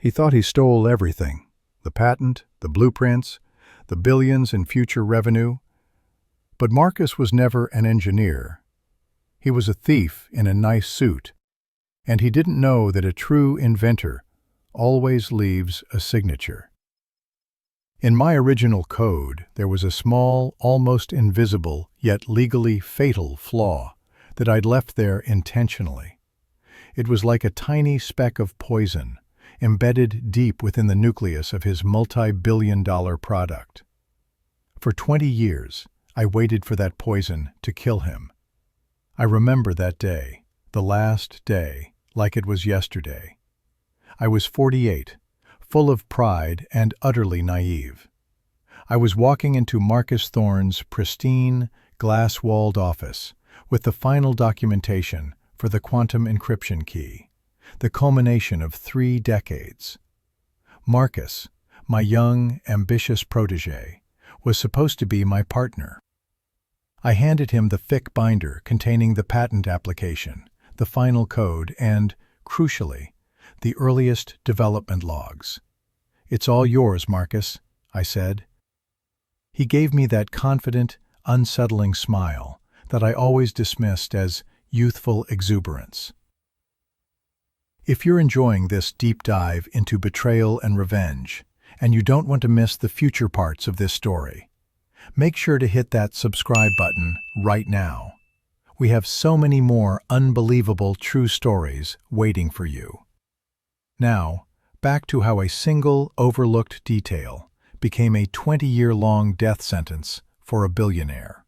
He thought he stole everything: the patent, the blueprints, the billions in future revenue. But Marcus was never an engineer. He was a thief in a nice suit, and he didn't know that a true inventor always leaves a signature. In my original code, there was a small, almost invisible, yet legally fatal flaw that I'd left there intentionally. It was like a tiny speck of poison, embedded deep within the nucleus of his multi-billion-dollar product. For 20 years, I waited for that poison to kill him. I remember that day, the last day, like it was yesterday. I was 48, full of pride and utterly naive. I was walking into Marcus Thorne's pristine, glass-walled office with the final documentation for the quantum encryption key, the culmination of 3 decades. Marcus, my young, ambitious protégé, was supposed to be my partner. I handed him the thick binder containing the patent application, the final code, and, crucially, the earliest development logs. "It's all yours, Marcus," I said. He gave me that confident, unsettling smile that I always dismissed as youthful exuberance. If you're enjoying this deep dive into betrayal and revenge, and you don't want to miss the future parts of this story, make sure to hit that subscribe button right now. We have so many more unbelievable true stories waiting for you. Now, back to how a single overlooked detail became a 20-year-long death sentence for a billionaire.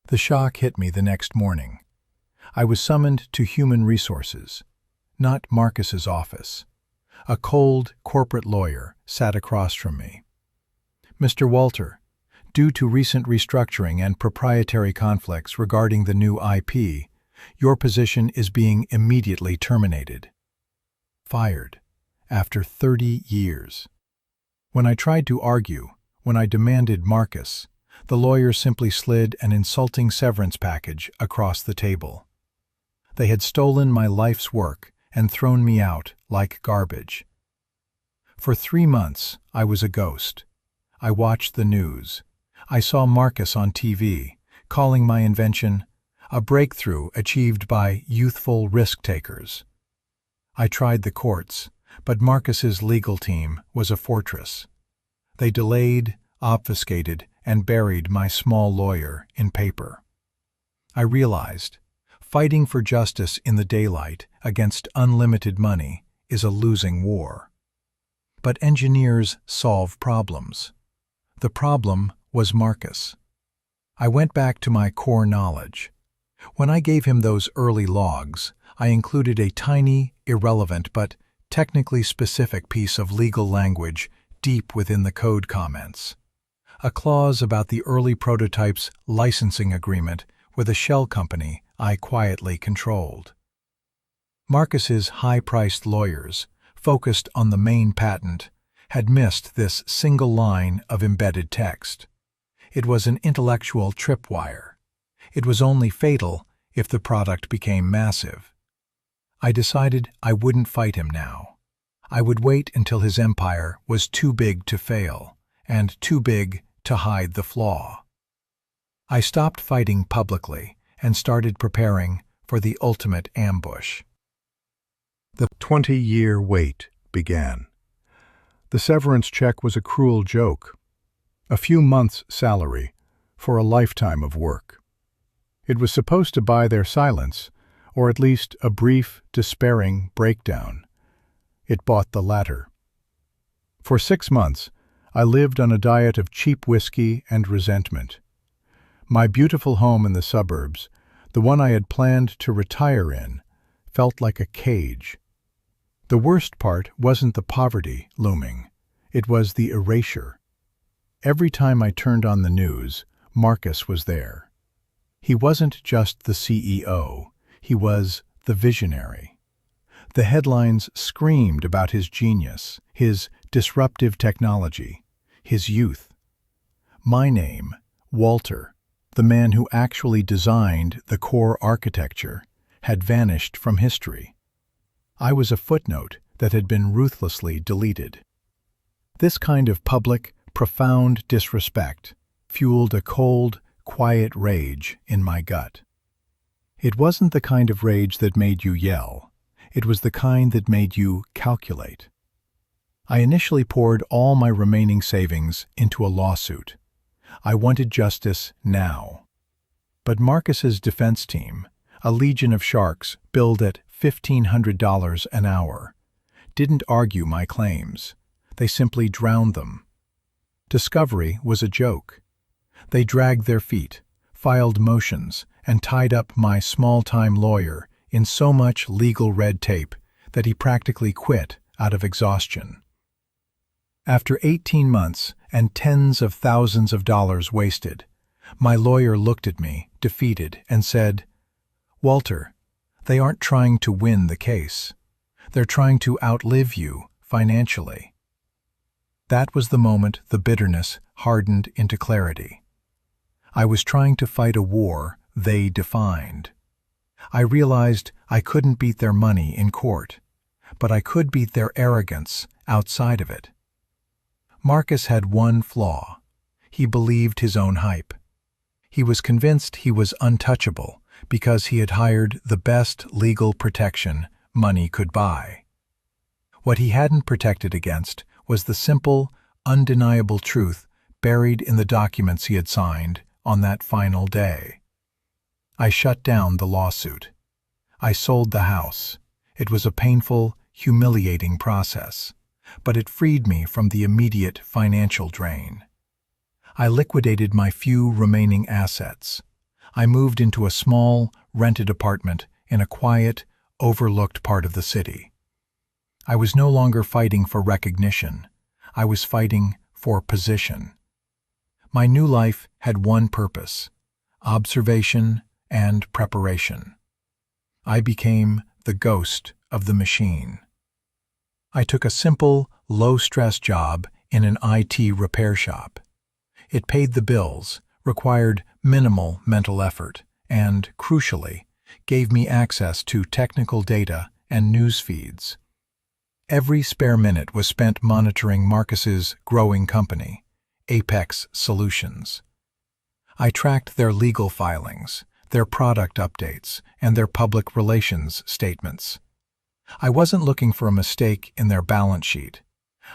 The shock hit me the next morning. I was summoned to Human Resources, not Marcus's office. A cold, corporate lawyer sat across from me. "Mr. Walter, due to recent restructuring and proprietary conflicts regarding the new IP, your position is being immediately terminated." Fired, after 30 years. When I tried to argue, when I demanded Marcus, the lawyer simply slid an insulting severance package across the table. They had stolen my life's work and thrown me out like garbage. For 3 months, I was a ghost. I watched the news. I saw Marcus on TV, calling my invention a breakthrough achieved by youthful risk-takers. I tried the courts, but Marcus's legal team was a fortress. They delayed, obfuscated, and buried my small lawyer in paper. I realized, fighting for justice in the daylight against unlimited money is a losing war. But engineers solve problems. The problem was Marcus. I went back to my core knowledge. When I gave him those early logs, I included a tiny, irrelevant but technically specific piece of legal language deep within the code comments. A clause about the early prototype's licensing agreement with a shell company I quietly controlled. Marcus's high-priced lawyers, focused on the main patent, had missed this single line of embedded text. It was an intellectual tripwire. It was only fatal if the product became massive. I decided I wouldn't fight him now. I would wait until his empire was too big to fail, and too big to hide the flaw. I stopped fighting publicly and started preparing for the ultimate ambush. The 20-year wait began. The severance check was a cruel joke. A few months' salary for a lifetime of work. It was supposed to buy their silence, or at least a brief, despairing breakdown. It bought the latter. For 6 months, I lived on a diet of cheap whiskey and resentment. My beautiful home in the suburbs, the one I had planned to retire in, felt like a cage. The worst part wasn't the poverty looming. It was the erasure. Every time I turned on the news, Marcus was there. He wasn't just the CEO, he was the visionary. The headlines screamed about his genius, his disruptive technology, his youth. My name, Walter, the man who actually designed the core architecture, had vanished from history. I was a footnote that had been ruthlessly deleted. This kind of public, profound disrespect fueled a cold, quiet rage in my gut. It wasn't the kind of rage that made you yell. It was the kind that made you calculate. I initially poured all my remaining savings into a lawsuit. I wanted justice now. But Marcus's defense team, a legion of sharks billed at $1,500 an hour, didn't argue my claims. They simply drowned them. Discovery was a joke. They dragged their feet, filed motions, and tied up my small-time lawyer in so much legal red tape that he practically quit out of exhaustion. After 18 months and tens of thousands of dollars wasted, my lawyer looked at me, defeated, and said, "Walter, they aren't trying to win the case. They're trying to outlive you financially." That was the moment the bitterness hardened into clarity. I was trying to fight a war they defined. I realized I couldn't beat their money in court, but I could beat their arrogance outside of it. Marcus had one flaw. He believed his own hype. He was convinced he was untouchable because he had hired the best legal protection money could buy. What he hadn't protected against was the simple, undeniable truth buried in the documents he had signed on that final day. I shut down the lawsuit. I sold the house. It was a painful, humiliating process, but it freed me from the immediate financial drain. I liquidated my few remaining assets. I moved into a small, rented apartment in a quiet, overlooked part of the city. I was no longer fighting for recognition. I was fighting for position. My new life had one purpose: observation and preparation. I became the ghost of the machine. I took a simple, low-stress job in an IT repair shop. It paid the bills, required minimal mental effort, and, crucially, gave me access to technical data and news feeds. Every spare minute was spent monitoring Marcus's growing company, Apex Solutions. I tracked their legal filings, their product updates, and their public relations statements. I wasn't looking for a mistake in their balance sheet.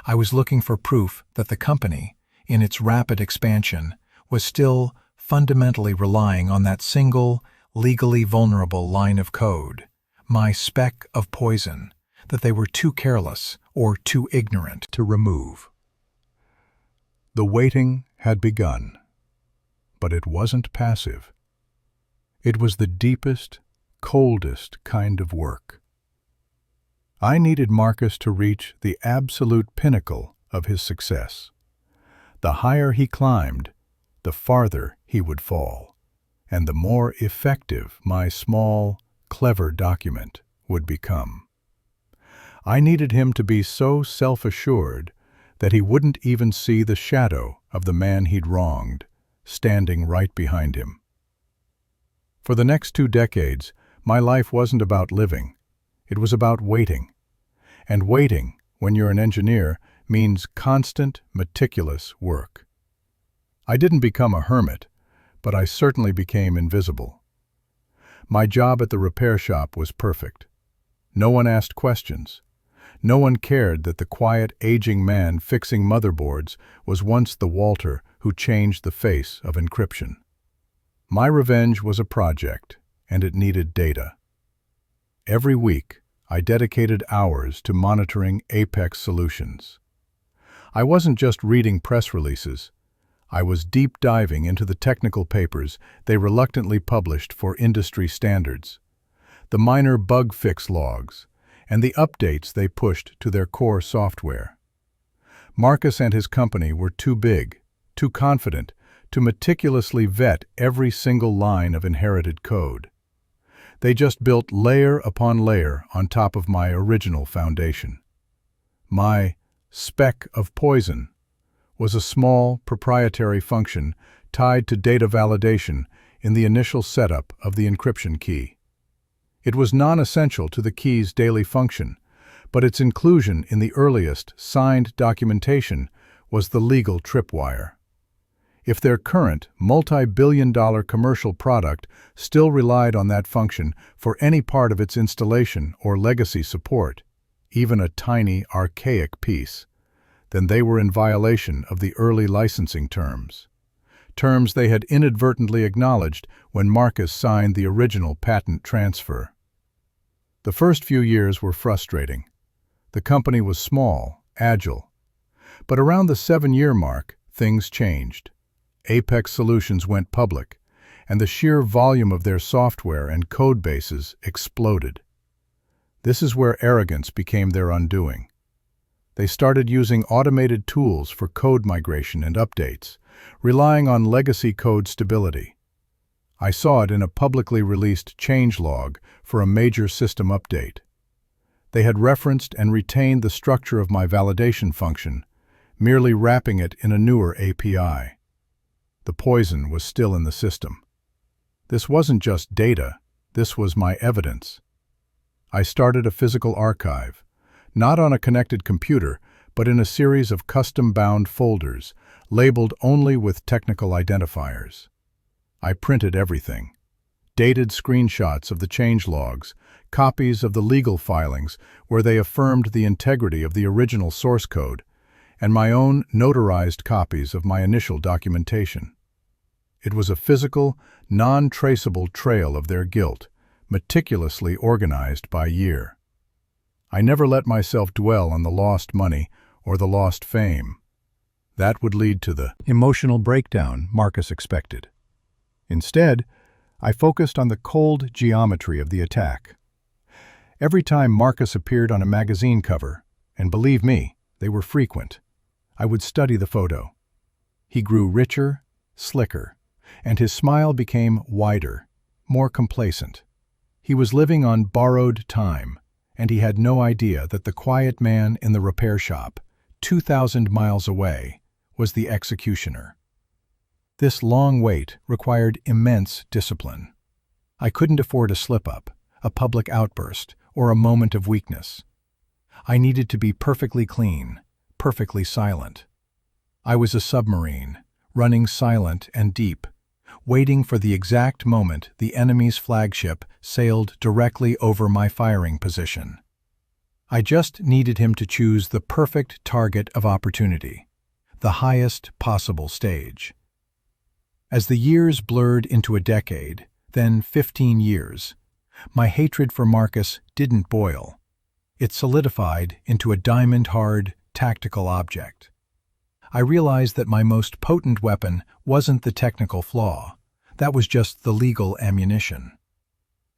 I was looking for proof that the company, in its rapid expansion, was still fundamentally relying on that single, legally vulnerable line of code, my speck of poison, that they were too careless or too ignorant to remove. The waiting had begun, but it wasn't passive. It was the deepest, coldest kind of work. I needed Marcus to reach the absolute pinnacle of his success. The higher he climbed, the farther he would fall, and the more effective my small, clever document would become. I needed him to be so self-assured that he wouldn't even see the shadow of the man he'd wronged standing right behind him. For the next 2 decades, my life wasn't about living. It was about waiting. And waiting, when you're an engineer, means constant, meticulous work. I didn't become a hermit, but I certainly became invisible. My job at the repair shop was perfect. No one asked questions. No one cared that the quiet, aging man fixing motherboards was once the Walter who changed the face of encryption. My revenge was a project, and it needed data. Every week, I dedicated hours to monitoring Apex Solutions. I wasn't just reading press releases. I was deep diving into the technical papers they reluctantly published for industry standards, the minor bug fix logs, and the updates they pushed to their core software. Marcus and his company were too big, too confident, to meticulously vet every single line of inherited code. They just built layer upon layer on top of my original foundation. My speck of poison was a small, proprietary function tied to data validation in the initial setup of the encryption key. It was non-essential to the key's daily function, but its inclusion in the earliest signed documentation was the legal tripwire. If their current multi-billion-dollar commercial product still relied on that function for any part of its installation or legacy support, even a tiny, archaic piece, then they were in violation of the early licensing terms they had inadvertently acknowledged when Marcus signed the original patent transfer. The first few years were frustrating. The company was small, agile. But around the 7-year mark, things changed. Apex Solutions went public, and the sheer volume of their software and code bases exploded. This is where arrogance became their undoing. They started using automated tools for code migration and updates, relying on legacy code stability. I saw it in a publicly released changelog for a major system update. They had referenced and retained the structure of my validation function, merely wrapping it in a newer API. The poison was still in the system. This wasn't just data, this was my evidence. I started a physical archive, not on a connected computer, but in a series of custom-bound folders, labeled only with technical identifiers. I printed everything. Dated screenshots of the changelogs, copies of the legal filings where they affirmed the integrity of the original source code, and my own notarized copies of my initial documentation. It was a physical, non-traceable trail of their guilt, meticulously organized by year. I never let myself dwell on the lost money or the lost fame. That would lead to the emotional breakdown Marcus expected. Instead, I focused on the cold geometry of the attack. Every time Marcus appeared on a magazine cover, and believe me, they were frequent, I would study the photo. He grew richer, slicker, and his smile became wider, more complacent. He was living on borrowed time, and he had no idea that the quiet man in the repair shop, 2,000 miles away, was the executioner. This long wait required immense discipline. I couldn't afford a slip-up, a public outburst, or a moment of weakness. I needed to be perfectly clean, perfectly silent. I was a submarine, running silent and deep, waiting for the exact moment the enemy's flagship sailed directly over my firing position. I just needed him to choose the perfect target of opportunity, the highest possible stage. As the years blurred into a decade, then 15 years, my hatred for Marcus didn't boil. It solidified into a diamond-hard, tactical object. I realized that my most potent weapon wasn't the technical flaw. That was just the legal ammunition.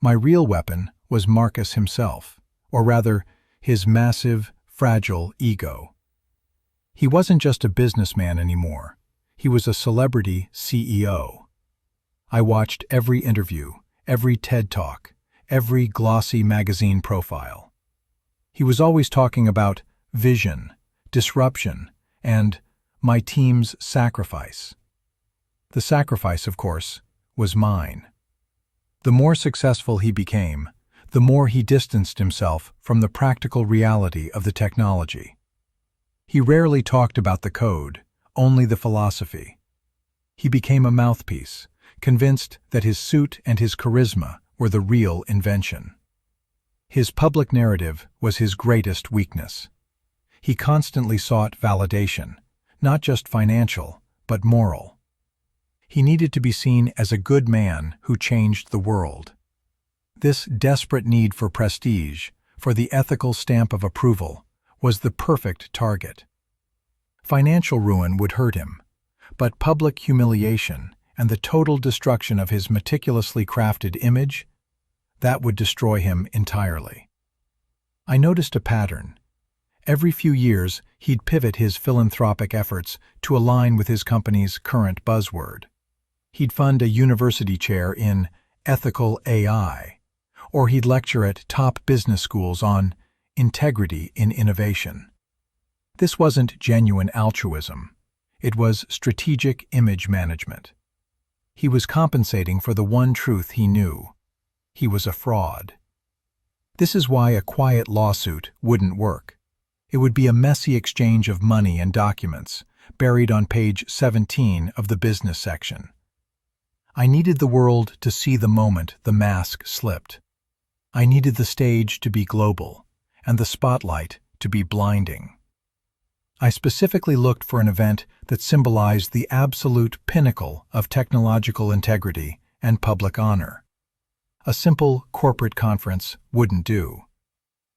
My real weapon was Marcus himself, or rather, his massive, fragile ego. He wasn't just a businessman anymore. He was a celebrity CEO. I watched every interview, every TED Talk, every glossy magazine profile. He was always talking about vision, disruption, and my team's sacrifice. The sacrifice, of course, was mine. The more successful he became, the more he distanced himself from the practical reality of the technology. He rarely talked about the code, only the philosophy. He became a mouthpiece, convinced that his suit and his charisma were the real invention. His public narrative was his greatest weakness. He constantly sought validation, not just financial, but moral. He needed to be seen as a good man who changed the world. This desperate need for prestige, for the ethical stamp of approval, was the perfect target. Financial ruin would hurt him, but public humiliation and the total destruction of his meticulously crafted image, that would destroy him entirely. I noticed a pattern. Every few years, he'd pivot his philanthropic efforts to align with his company's current buzzword. He'd fund a university chair in ethical AI, or he'd lecture at top business schools on integrity in innovation. This wasn't genuine altruism. It was strategic image management. He was compensating for the one truth he knew. He was a fraud. This is why a quiet lawsuit wouldn't work. It would be a messy exchange of money and documents, buried on page 17 of the business section. I needed the world to see the moment the mask slipped. I needed the stage to be global, and the spotlight to be blinding. I specifically looked for an event that symbolized the absolute pinnacle of technological integrity and public honor. A simple corporate conference wouldn't do.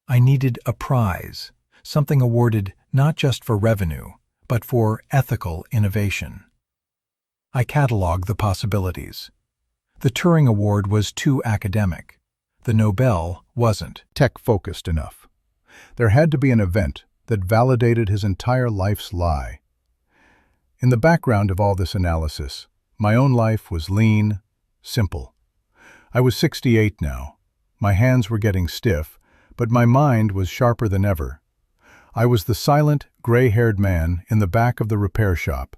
I needed a prize, something awarded not just for revenue, but for ethical innovation. I cataloged the possibilities. The Turing Award was too academic. The Nobel wasn't tech-focused enough. There had to be an event that validated his entire life's lie. In the background of all this analysis, my own life was lean, simple. I was 68 now. My hands were getting stiff, but my mind was sharper than ever. I was the silent, gray-haired man in the back of the repair shop,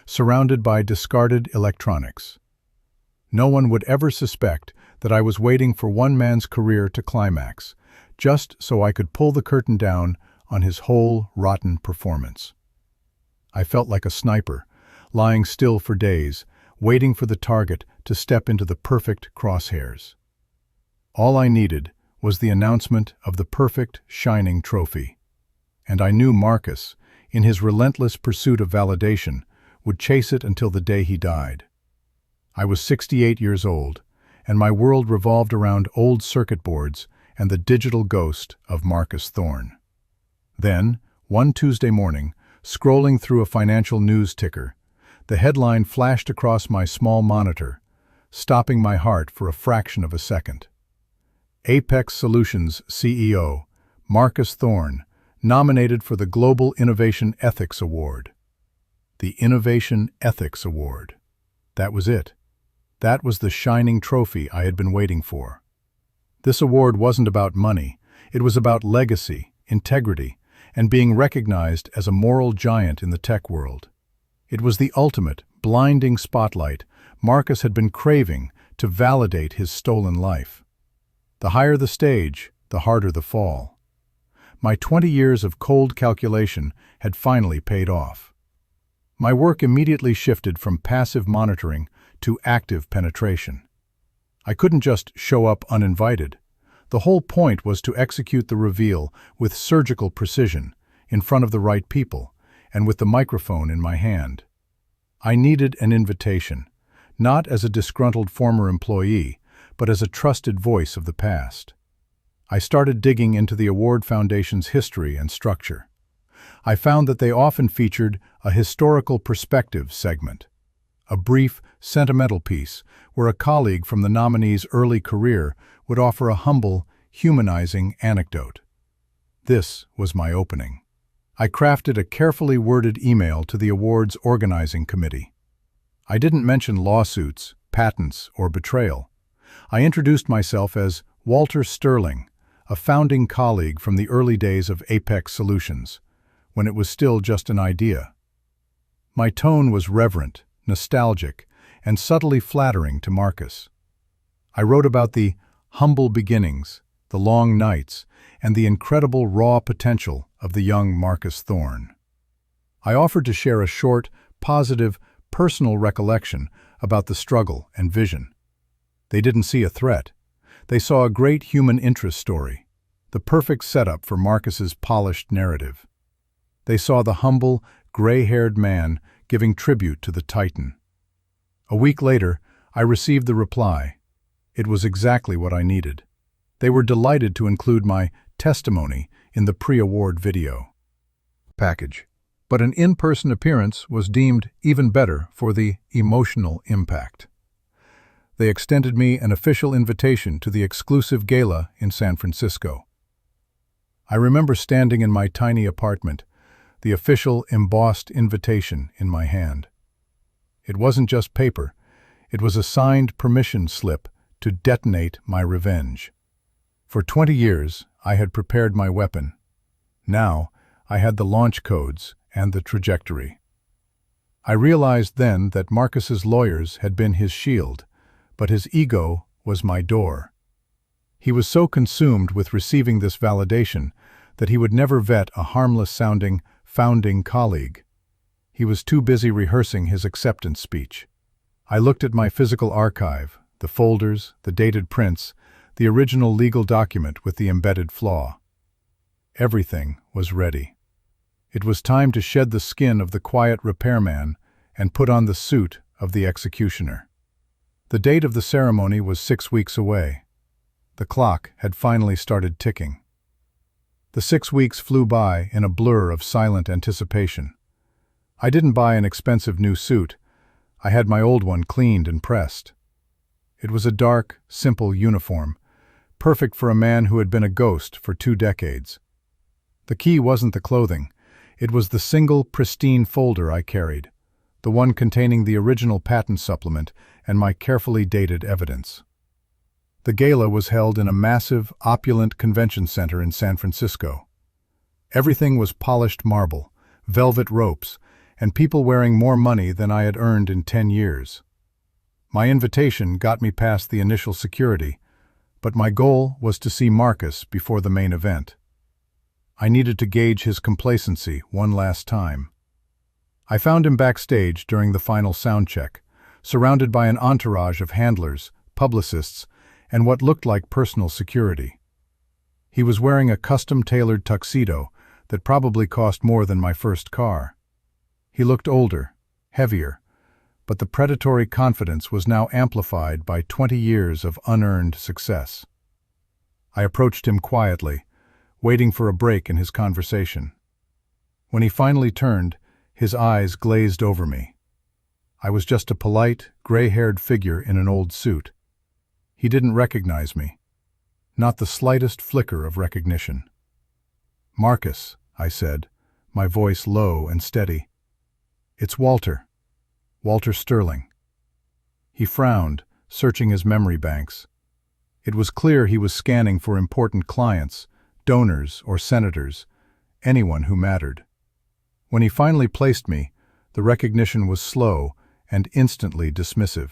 surrounded by discarded electronics. No one would ever suspect that I was waiting for one man's career to climax, just so I could pull the curtain down on his whole rotten performance. I felt like a sniper, lying still for days, waiting for the target to step into the perfect crosshairs. All I needed was the announcement of the perfect, shining trophy. And I knew Marcus, in his relentless pursuit of validation, would chase it until the day he died. I was 68 years old, and my world revolved around old circuit boards and the digital ghost of Marcus Thorne. Then, one Tuesday morning, scrolling through a financial news ticker, the headline flashed across my small monitor, stopping my heart for a fraction of a second. Apex Solutions CEO, Marcus Thorne, nominated for the Global Innovation Ethics Award. The Innovation Ethics Award. That was it. That was the shining trophy I had been waiting for. This award wasn't about money. It was about legacy, integrity, and being recognized as a moral giant in the tech world. It was the ultimate, blinding spotlight Marcus had been craving to validate his stolen life. The higher the stage, the harder the fall. My 20 years of cold calculation had finally paid off. My work immediately shifted from passive monitoring to active penetration. I couldn't just show up uninvited. The whole point was to execute the reveal with surgical precision, in front of the right people, and with the microphone in my hand. I needed an invitation, not as a disgruntled former employee, but as a trusted voice of the past. I started digging into the Award Foundation's history and structure. I found that they often featured a historical perspective segment, a brief, sentimental piece where a colleague from the nominee's early career would offer a humble, humanizing anecdote. This was my opening. I crafted a carefully worded email to the award's organizing committee. I didn't mention lawsuits, patents, or betrayal. I introduced myself as Walter Sterling, a founding colleague from the early days of Apex Solutions, when it was still just an idea. My tone was reverent, nostalgic, and subtly flattering to Marcus. I wrote about the humble beginnings, the long nights, and the incredible raw potential of the young Marcus Thorne. I offered to share a short, positive, personal recollection about the struggle and vision. They didn't see a threat. They saw a great human interest story, the perfect setup for Marcus's polished narrative. They saw the humble, gray-haired man giving tribute to the Titan. A week later, I received the reply. It was exactly what I needed. They were delighted to include my testimony in the pre-award video package. But an in-person appearance was deemed even better for the emotional impact. They extended me an official invitation to the exclusive gala in San Francisco. I remember standing in my tiny apartment, the official embossed invitation in my hand. It wasn't just paper, it was a signed permission slip to detonate my revenge. For 20 years, I had prepared my weapon. Now, I had the launch codes and the trajectory. I realized then that Marcus's lawyers had been his shield, but his ego was my door. He was so consumed with receiving this validation that he would never vet a harmless-sounding, founding colleague. He was too busy rehearsing his acceptance speech. I looked at my physical archive, the folders, the dated prints, the original legal document with the embedded flaw. Everything was ready. It was time to shed the skin of the quiet repairman and put on the suit of the executioner. The date of the ceremony was 6 weeks away. The clock had finally started ticking. The 6 weeks flew by in a blur of silent anticipation. I didn't buy an expensive new suit. I had my old one cleaned and pressed. It was a dark, simple uniform, perfect for a man who had been a ghost for 2 decades. The key wasn't the clothing. It was the single, pristine folder I carried, the one containing the original patent supplement and my carefully dated evidence. The gala was held in a massive, opulent convention center in San Francisco. Everything was polished marble, velvet ropes, and people wearing more money than I had earned in 10 years. My invitation got me past the initial security, but my goal was to see Marcus before the main event. I needed to gauge his complacency one last time. I found him backstage during the final sound check, surrounded by an entourage of handlers, publicists, and what looked like personal security. He was wearing a custom-tailored tuxedo that probably cost more than my first car. He looked older, heavier, but the predatory confidence was now amplified by 20 years of unearned success. I approached him quietly, waiting for a break in his conversation. When he finally turned, his eyes glazed over me. I was just a polite, gray-haired figure in an old suit. He didn't recognize me. Not the slightest flicker of recognition. "Marcus," I said, my voice low and steady. "It's Walter. Walter Sterling." He frowned, searching his memory banks. It was clear he was scanning for important clients, donors or senators, anyone who mattered. When he finally placed me, the recognition was slow and instantly dismissive.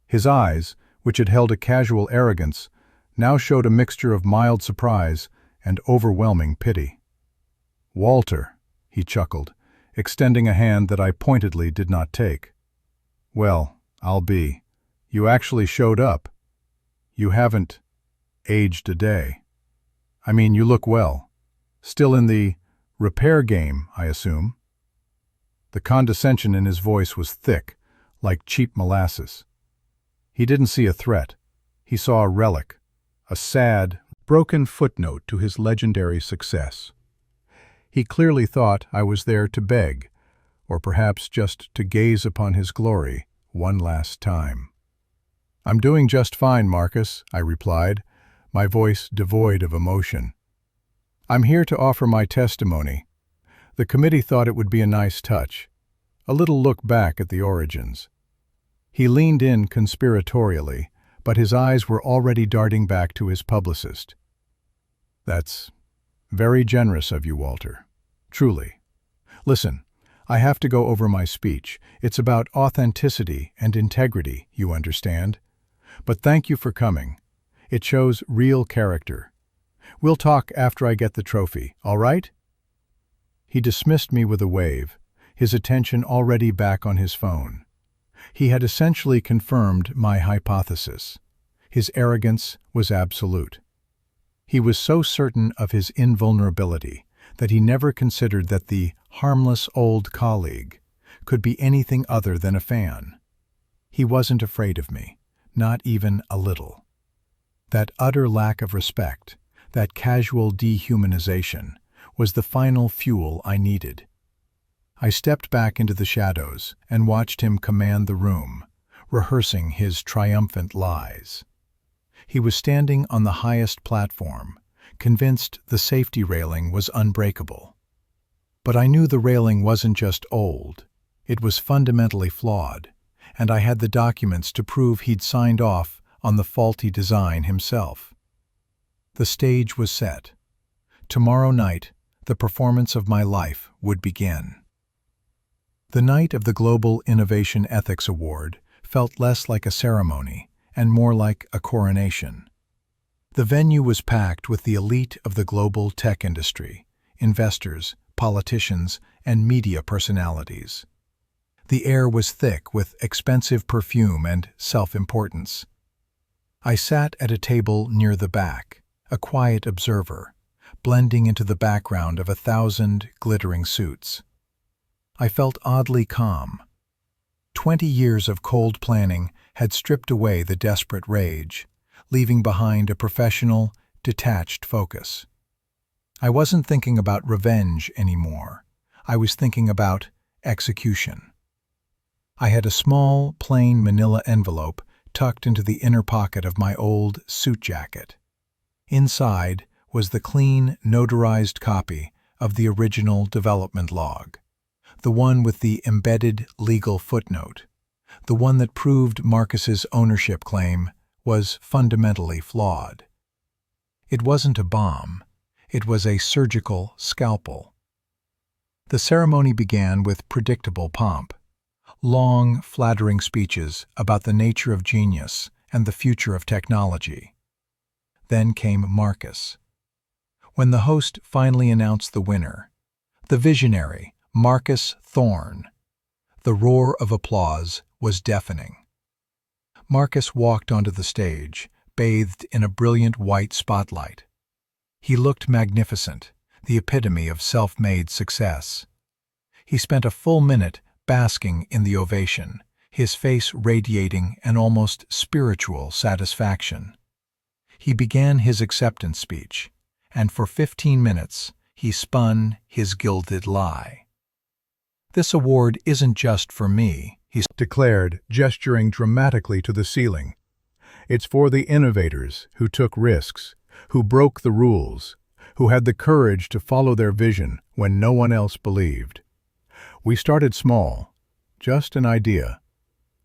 His eyes, which had held a casual arrogance, now showed a mixture of mild surprise and overwhelming pity. "Walter," he chuckled, extending a hand that I pointedly did not take. "Well, I'll be. You actually showed up. You haven't aged a day. I mean, you look well. Still in the repair game, I assume." The condescension in his voice was thick, like cheap molasses. He didn't see a threat. He saw a relic, a sad, broken footnote to his legendary success. He clearly thought I was there to beg, or perhaps just to gaze upon his glory one last time. "I'm doing just fine, Marcus," I replied, my voice devoid of emotion. "I'm here to offer my testimony. The committee thought it would be a nice touch, a little look back at the origins." He leaned in conspiratorially, but his eyes were already darting back to his publicist. "That's very generous of you, Walter. Truly. Listen, I have to go over my speech. It's about authenticity and integrity, you understand? But thank you for coming. It shows real character. We'll talk after I get the trophy, all right?" He dismissed me with a wave, his attention already back on his phone. He had essentially confirmed my hypothesis. His arrogance was absolute. He was so certain of his invulnerability that he never considered that the harmless old colleague could be anything other than a fan. He wasn't afraid of me, not even a little. That utter lack of respect, that casual dehumanization, was the final fuel I needed. I stepped back into the shadows and watched him command the room, rehearsing his triumphant lies. He was standing on the highest platform, convinced the safety railing was unbreakable. But I knew the railing wasn't just old, it was fundamentally flawed, and I had the documents to prove he'd signed off on the faulty design himself. The stage was set. Tomorrow night, the performance of my life would begin. The night of the Global Innovation Ethics Award felt less like a ceremony and more like a coronation. The venue was packed with the elite of the global tech industry, investors, politicians, and media personalities. The air was thick with expensive perfume and self-importance. I sat at a table near the back, a quiet observer, blending into the background of 1,000 glittering suits. I felt oddly calm. 20 years of cold planning had stripped away the desperate rage, leaving behind a professional, detached focus. I wasn't thinking about revenge anymore. I was thinking about execution. I had a small, plain manila envelope tucked into the inner pocket of my old suit jacket. Inside was the clean, notarized copy of the original development log, the one with the embedded legal footnote, the one that proved Marcus's ownership claim was fundamentally flawed. It wasn't a bomb. It was a surgical scalpel. The ceremony began with predictable pomp. Long, flattering speeches about the nature of genius and the future of technology. Then came Marcus. When the host finally announced the winner, the visionary, Marcus Thorne, the roar of applause was deafening. Marcus walked onto the stage, bathed in a brilliant white spotlight. He looked magnificent, the epitome of self-made success. He spent a full minute basking in the ovation, his face radiating an almost spiritual satisfaction. He began his acceptance speech, and for 15 minutes he spun his gilded lie. "This award isn't just for me," he declared, gesturing dramatically to the ceiling. "It's for the innovators who took risks, who broke the rules, who had the courage to follow their vision when no one else believed. We started small, just an idea."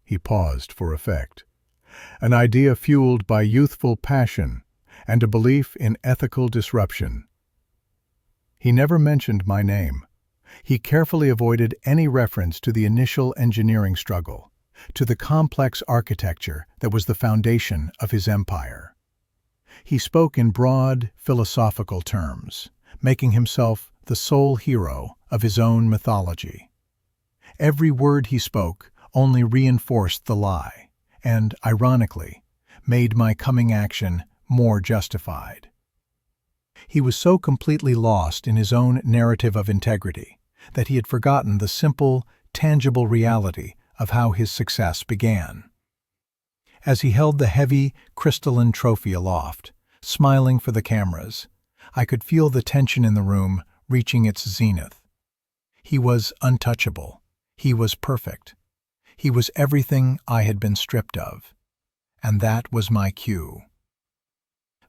He paused for effect. "An idea fueled by youthful passion and a belief in ethical disruption." He never mentioned my name. He carefully avoided any reference to the initial engineering struggle, to the complex architecture that was the foundation of his empire. He spoke in broad, philosophical terms, making himself the sole hero of his own mythology. Every word he spoke only reinforced the lie and, ironically, made my coming action more justified. He was so completely lost in his own narrative of integrity that he had forgotten the simple, tangible reality of how his success began. As he held the heavy, crystalline trophy aloft, smiling for the cameras, I could feel the tension in the room reaching its zenith. He was untouchable. He was perfect. He was everything I had been stripped of. And that was my cue.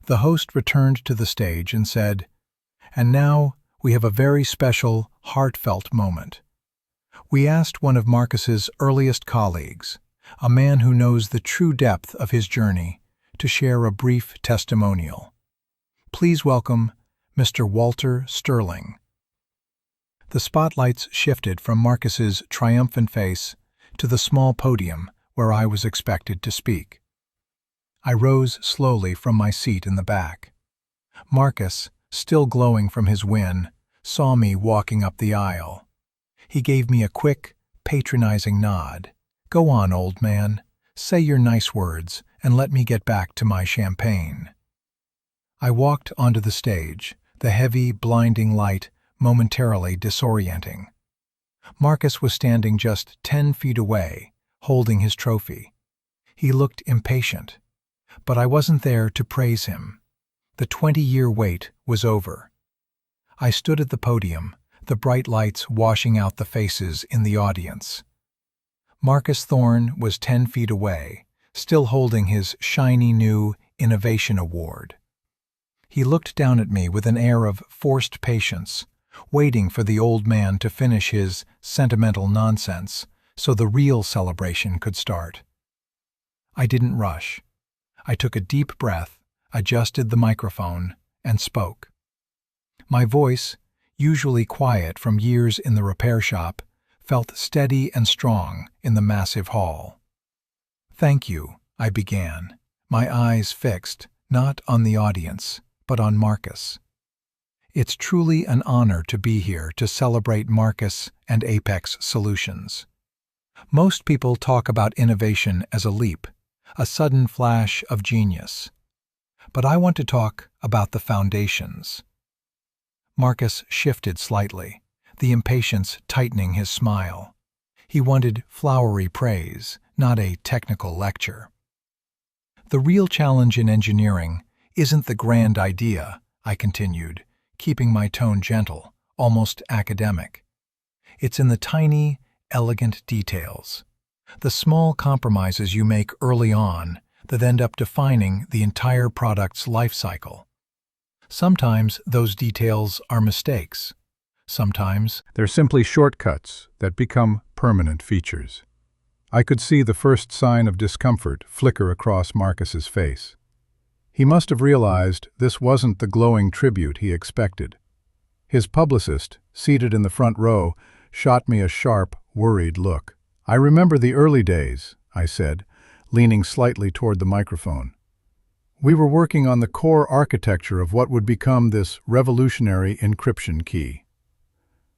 The host returned to the stage and said, "And now we have a very special, heartfelt moment. We asked one of Marcus's earliest colleagues, a man who knows the true depth of his journey, to share a brief testimonial. Please welcome Mr. Walter Sterling." The spotlights shifted from Marcus's triumphant face to the small podium where I was expected to speak. I rose slowly from my seat in the back. Marcus, still glowing from his win, saw me walking up the aisle. He gave me a quick, patronizing nod. "Go on, old man. Say your nice words and let me get back to my champagne." I walked onto the stage, the heavy, blinding light momentarily disorienting. Marcus was standing just 10 feet away, holding his trophy. He looked impatient, but I wasn't there to praise him. The 20-year wait was over. I stood at the podium, the bright lights washing out the faces in the audience. Marcus Thorne was 10 feet away, still holding his shiny new Innovation Award. He looked down at me with an air of forced patience, waiting for the old man to finish his sentimental nonsense so the real celebration could start. I didn't rush. I took a deep breath, adjusted the microphone, and spoke. My voice, usually quiet from years in the repair shop, felt steady and strong in the massive hall. "Thank you," I began, my eyes fixed, not on the audience, but on Marcus. It's truly an honor to be here to celebrate Marcus and Apex Solutions. Most people talk about innovation as a leap, a sudden flash of genius. But I want to talk about the foundations. Marcus shifted slightly, the impatience tightening his smile. He wanted flowery praise, not a technical lecture. The real challenge in engineering isn't the grand idea, I continued, keeping my tone gentle, almost academic. It's in the tiny, elegant details, the small compromises you make early on that end up defining the entire product's life cycle. Sometimes those details are mistakes. Sometimes They're simply shortcuts that become permanent features. I could see the first sign of discomfort flicker across Marcus's face. He must have realized this wasn't the glowing tribute he expected. His publicist, seated in the front row, shot me a sharp, worried look. "I remember the early days," I said, leaning slightly toward the microphone. "We were working on the core architecture of what would become this revolutionary encryption key.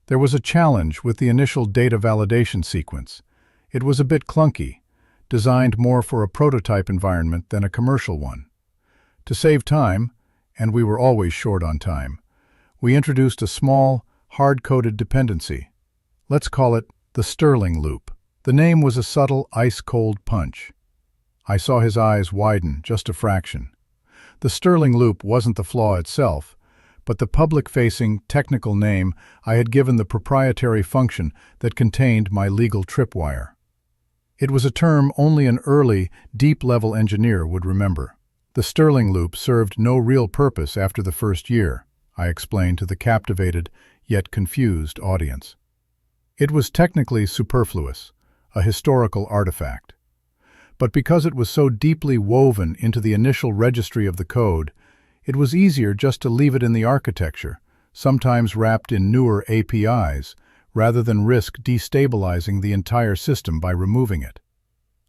There was a challenge with the initial data validation sequence. It was a bit clunky, designed more for a prototype environment than a commercial one. To save time, and we were always short on time, we introduced a small, hard-coded dependency. Let's call it the Stirling loop." The name was a subtle, ice-cold punch. I saw his eyes widen just a fraction. The Stirling loop wasn't the flaw itself, but the public-facing, technical name I had given the proprietary function that contained my legal tripwire. It was a term only an early, deep-level engineer would remember. The Stirling loop served no real purpose after the first year, I explained to the captivated, yet confused audience. It was technically superfluous, a historical artifact. But because it was so deeply woven into the initial registry of the code, it was easier just to leave it in the architecture, sometimes wrapped in newer APIs, rather than risk destabilizing the entire system by removing it.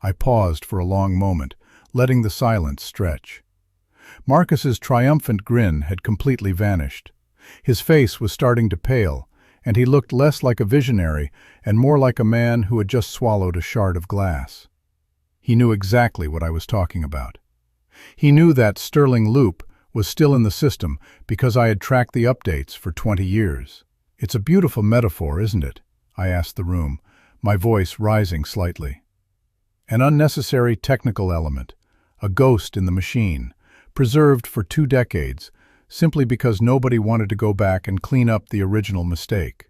I paused for a long moment, letting the silence stretch. Marcus's triumphant grin had completely vanished. His face was starting to pale, and he looked less like a visionary and more like a man who had just swallowed a shard of glass. He knew exactly what I was talking about. He knew that Stirling loop was still in the system because I had tracked the updates for 20 years. "It's a beautiful metaphor, isn't it?" I asked the room, my voice rising slightly. "An unnecessary technical element, a ghost in the machine, preserved for 2 decades, simply because nobody wanted to go back and clean up the original mistake."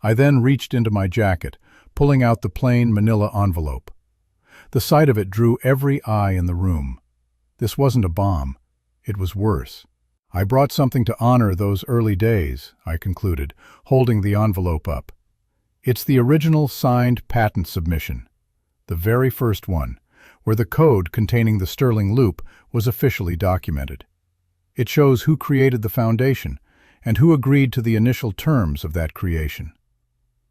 I then reached into my jacket, pulling out the plain manila envelope. The sight of it drew every eye in the room. This wasn't a bomb. It was worse. "I brought something to honor those early days," I concluded, holding the envelope up. "It's the original signed patent submission, the very first one, where the code containing the Stirling loop was officially documented. It shows who created the foundation and who agreed to the initial terms of that creation.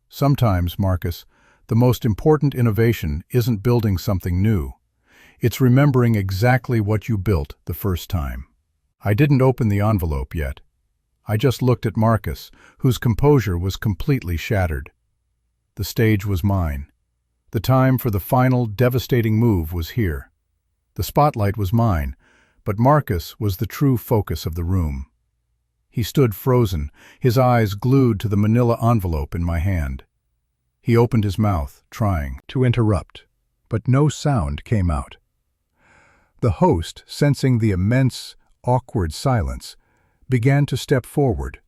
Sometimes, Marcus, the most important innovation isn't building something new. It's remembering exactly what you built the first time." I didn't open the envelope yet. I just looked at Marcus, whose composure was completely shattered. The stage was mine. The time for the final, devastating move was here. The spotlight was mine, but Marcus was the true focus of the room. He stood frozen, his eyes glued to the manila envelope in my hand. He opened his mouth, trying to interrupt, but no sound came out. The host, sensing the immense, awkward silence, began to step forward.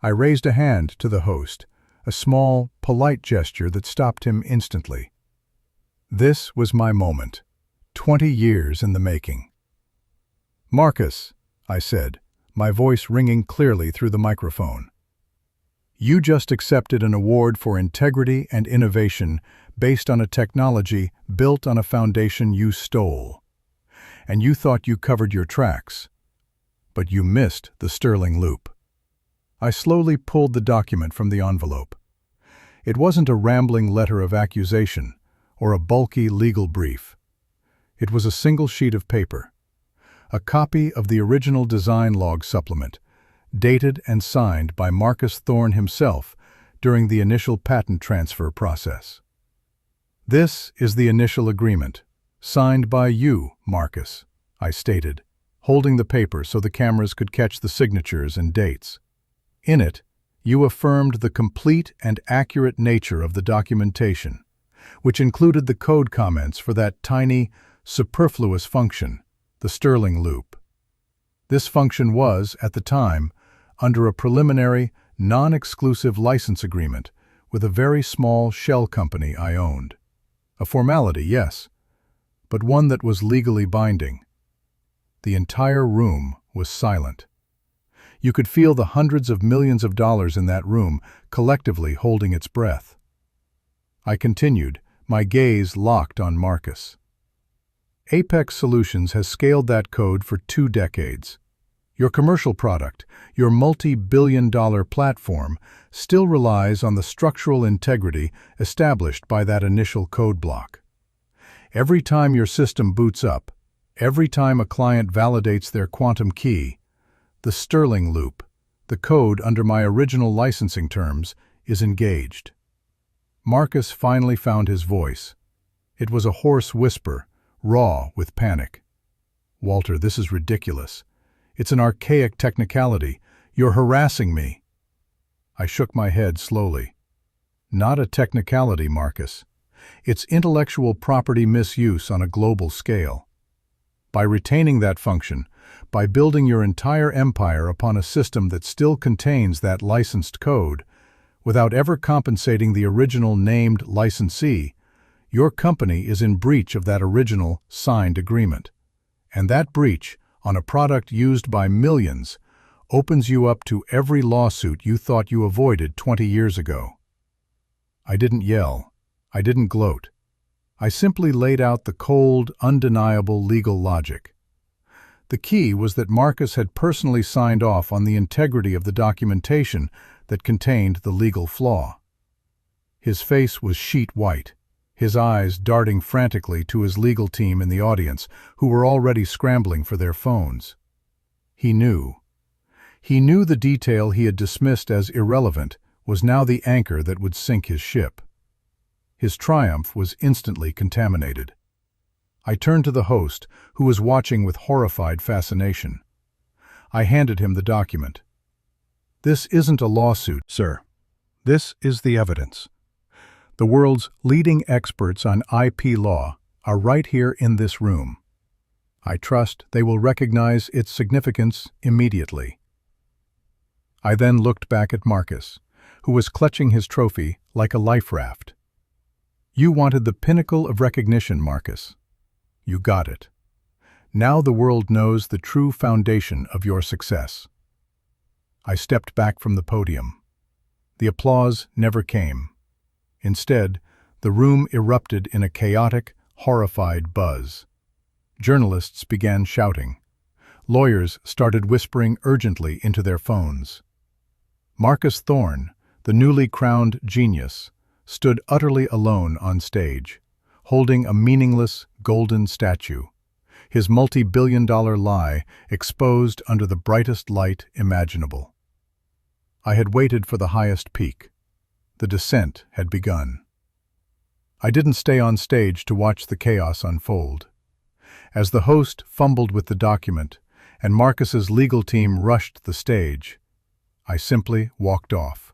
I raised a hand to the host, a small, polite gesture that stopped him instantly. This was my moment, 20 years in the making. "Marcus," I said, my voice ringing clearly through the microphone, "you just accepted an award for integrity and innovation based on a technology built on a foundation you stole. And you thought you covered your tracks, but you missed the Stirling loop." I slowly pulled the document from the envelope. It wasn't a rambling letter of accusation or a bulky legal brief. It was a single sheet of paper, a copy of the original design log supplement, dated and signed by Marcus Thorne himself during the initial patent transfer process. "This is the initial agreement, signed by you, Marcus," I stated, holding the paper so the cameras could catch the signatures and dates. In it, you affirmed the complete and accurate nature of the documentation, which included the code comments for that tiny, superfluous function, the Stirling loop. This function was, at the time, under a preliminary, non-exclusive license agreement with a very small shell company I owned. A formality, yes, but one that was legally binding. The entire room was silent. You could feel the hundreds of millions of dollars in that room collectively holding its breath. I continued, my gaze locked on Marcus. Apex Solutions has scaled that code for 2 decades. Your commercial product, your multi-billion-dollar platform, still relies on the structural integrity established by that initial code block. Every time your system boots up, every time a client validates their quantum key, the Stirling loop, the code under my original licensing terms, is engaged. Marcus finally found his voice. It was a hoarse whisper, raw with panic. "Walter, this is ridiculous. It's an archaic technicality. You're harassing me." I shook my head slowly. "Not a technicality, Marcus. It's intellectual property misuse on a global scale. By retaining that function, by building your entire empire upon a system that still contains that licensed code, without ever compensating the original named licensee, your company is in breach of that original signed agreement. And that breach, on a product used by millions, opens you up to every lawsuit you thought you avoided 20 years ago." I didn't yell. I didn't gloat. I simply laid out the cold, undeniable legal logic. The key was that Marcus had personally signed off on the integrity of the documentation that contained the legal flaw. His face was sheet white, his eyes darting frantically to his legal team in the audience, who were already scrambling for their phones. He knew. He knew the detail he had dismissed as irrelevant was now the anchor that would sink his ship. His triumph was instantly contaminated. I turned to the host, who was watching with horrified fascination. I handed him the document. "This isn't a lawsuit, sir. This is the evidence. The world's leading experts on IP law are right here in this room. I trust they will recognize its significance immediately." I then looked back at Marcus, who was clutching his trophy like a life raft. "You wanted the pinnacle of recognition, Marcus. You got it. Now the world knows the true foundation of your success." I stepped back from the podium. The applause never came. Instead, the room erupted in a chaotic, horrified buzz. Journalists began shouting. Lawyers started whispering urgently into their phones. Marcus Thorne, the newly crowned genius, stood utterly alone on stage, holding a meaningless golden statue, his multi-billion-dollar lie exposed under the brightest light imaginable. I had waited for the highest peak. The descent had begun. I didn't stay on stage to watch the chaos unfold. As the host fumbled with the document and Marcus's legal team rushed the stage, I simply walked off,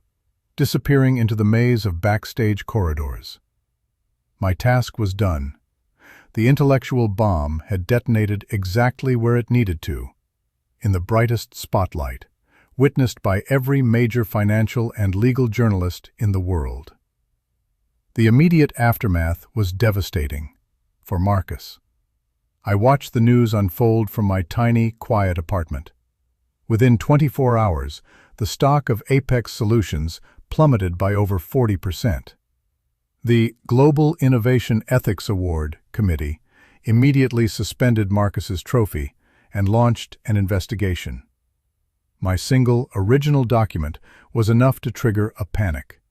disappearing into the maze of backstage corridors. My task was done. The intellectual bomb had detonated exactly where it needed to, in the brightest spotlight, witnessed by every major financial and legal journalist in the world. The immediate aftermath was devastating for Marcus. I watched the news unfold from my tiny, quiet apartment. Within 24 hours, the stock of Apex Solutions plummeted by over 40%. The Global Innovation Ethics Award Committee immediately suspended Marcus's trophy and launched an investigation. My single, original document was enough to trigger a panic.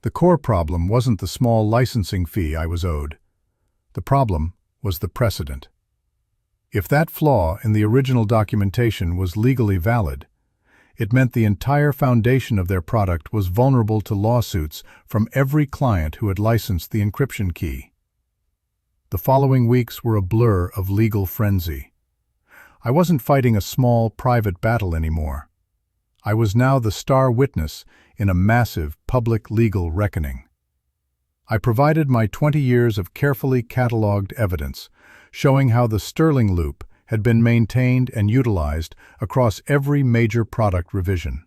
The core problem wasn't the small licensing fee I was owed. The problem was the precedent. If that flaw in the original documentation was legally valid, it meant the entire foundation of their product was vulnerable to lawsuits from every client who had licensed the encryption key. The following weeks were a blur of legal frenzy. I wasn't fighting a small, private battle anymore. I was now the star witness in a massive, public legal reckoning. I provided my 20 years of carefully catalogued evidence, showing how the Sterling loop had been maintained and utilized across every major product revision.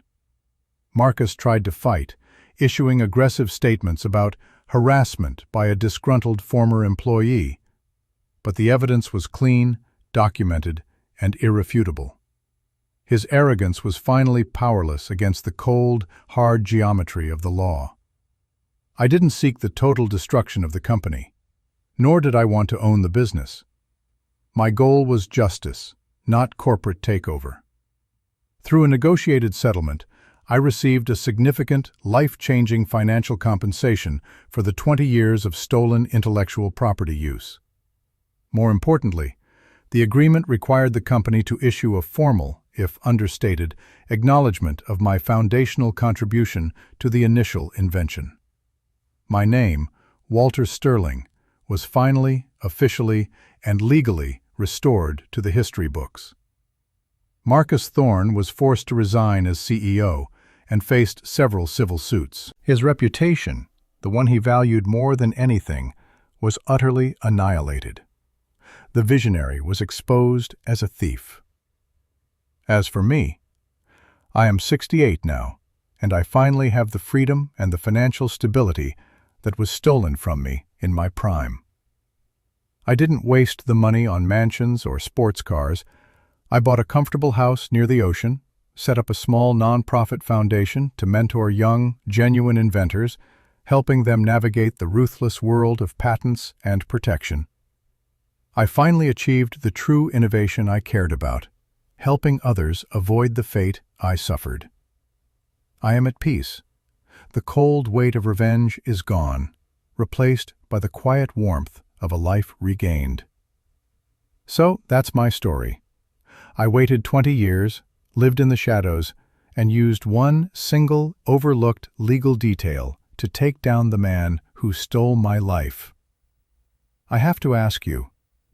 Marcus tried to fight, issuing aggressive statements about harassment by a disgruntled former employee, but the evidence was clean, documented, and irrefutable. His arrogance was finally powerless against the cold, hard geometry of the law. I didn't seek the total destruction of the company, nor did I want to own the business. My goal was justice, not corporate takeover. Through a negotiated settlement, I received a significant, life-changing financial compensation for the 20 years of stolen intellectual property use. More importantly, the agreement required the company to issue a formal, if understated, acknowledgement of my foundational contribution to the initial invention. My name, Walter Sterling, was finally, officially, and legally restored to the history books. Marcus Thorne was forced to resign as CEO and faced several civil suits. His reputation, the one he valued more than anything, was utterly annihilated. The visionary was exposed as a thief. As for me, I am 68 now, and I finally have the freedom and the financial stability that was stolen from me in my prime. I didn't waste the money on mansions or sports cars. I bought a comfortable house near the ocean, set up a small non-profit foundation to mentor young, genuine inventors, helping them navigate the ruthless world of patents and protection. I finally achieved the true innovation I cared about, helping others avoid the fate I suffered. I am at peace. The cold weight of revenge is gone, replaced by the quiet warmth of a life regained. So that's my story. I waited 20 years, lived in the shadows, and used one single, overlooked legal detail to take down the man who stole my life. I have to ask you,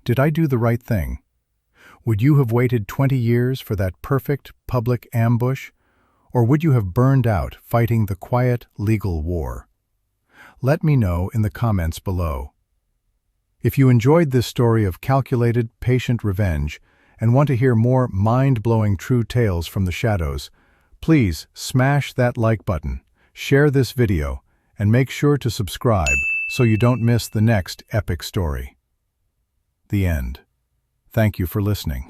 did I do the right thing? Would you have waited 20 years for that perfect public ambush? Or would you have burned out fighting the quiet legal war? Let me know in the comments below. If you enjoyed this story of calculated, patient revenge and want to hear more mind-blowing true tales from the shadows, please smash that like button, share this video, and make sure to subscribe so you don't miss the next epic story. The end. Thank you for listening.